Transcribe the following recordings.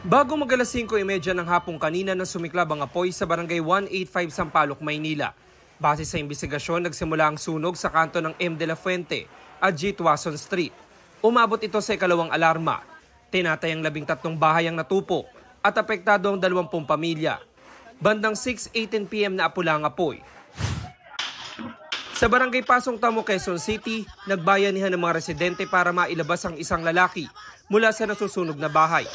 Bago mag-alas 5:30 ng hapong kanina nang sumiklab ang apoy sa barangay 185 Sampaloc, Maynila. Base sa imbestigasyon, nagsimula ang sunog sa kanto ng M. de la Fuente at G. Tuason Street. Umabot ito sa ikalawang alarma. Tinatayang 13 bahay ang natupo at apektado ang 20 pamilya. Bandang 6:18 p.m. na apula ang apoy. Sa barangay Pasong Tamo, Quezon City, nagbayanihan ng mga residente para mailabas ang isang lalaki mula sa nasusunog na bahay.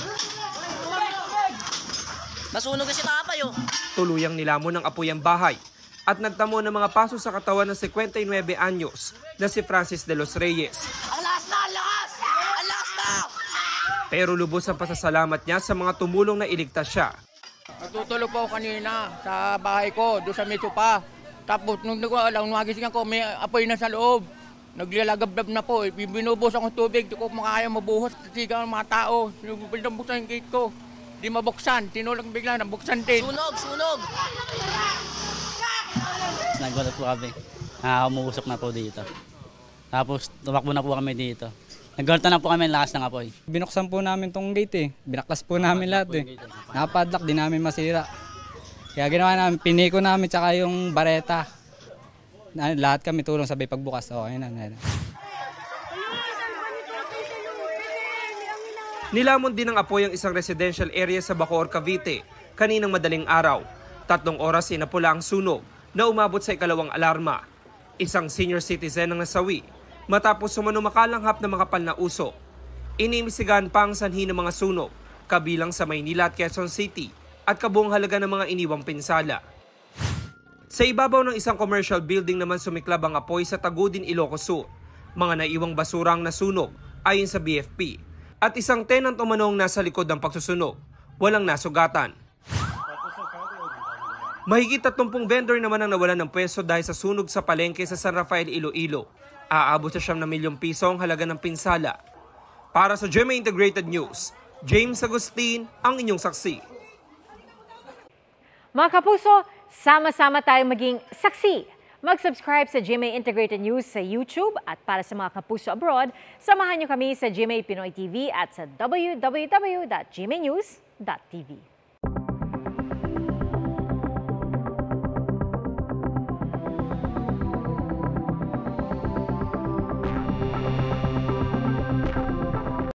Nasunog na si Tapay, oh. Tuluyang nilamon ng apoy ang bahay at nagtamo ng mga paso sa katawan ng 59 anyos na si Francis de los Reyes. Ang lakas na! Ang lakas! Ang lakas na! Pero lubos ang pasasalamat niya sa mga tumulong na iligtas siya. Natutulog po ako kanina sa bahay ko, doon sa Metro pa. Tapos nung nagising ko, may apoy na sa loob. Naglalagablab na po, binubos akong tubig, di ko makaya mabuhos kasi ang mga tao. Binubuksan yung gate ko, di mabuksan, tinulog bigla, nabuksan din. Sunog! Sunog! Nagulat po kami, umuusok na po dito. Tapos tumakbo na po kami dito. Naggalta na po kami ang lakas ng apoy. Binuksan po namin tong gate eh. Binaklas po namin lahat eh. Nakapadlock, di namin masira. Kaya ginawa namin, piniko namin tsaka yung bareta. Lahat kami tulong sabay pagbukas. Okay na. Nilamon din ng apoy ang isang residential area sa Bacoor, Cavite kaninang madaling araw. 3 oras inapula ang sunog na umabot sa ikalawang alarma. Isang senior citizen ang nasawi matapos sumanumakalanghap ng mga kapal na usok. Inimisigahan pa ang sanhi ng mga sunog, kabilang sa Maynila at Quezon City at kabuang halaga ng mga iniwang pinsala. Sa ibabaw ng isang commercial building naman sumiklab ang apoy sa Tagudin, Ilocos Sur. Mga naiwang basura ang nasunog ayon sa BFP. At isang tenant umanong nasa likod ng pagsusunog. Walang nasugatan. Mahigit 30 vendor naman ang nawalan ng pwesto dahil sa sunog sa palengke sa San Rafael, Iloilo. Aabot sa 9 milyong piso ang halaga ng pinsala. Para sa GMA Integrated News, James Agustin ang inyong saksi. Mga kapuso, sama-sama tayong maging saksi. Mag-subscribe sa GMA Integrated News sa YouTube at para sa mga kapuso abroad, samahan niyo kami sa GMA Pinoy TV at sa www.gmanews.tv.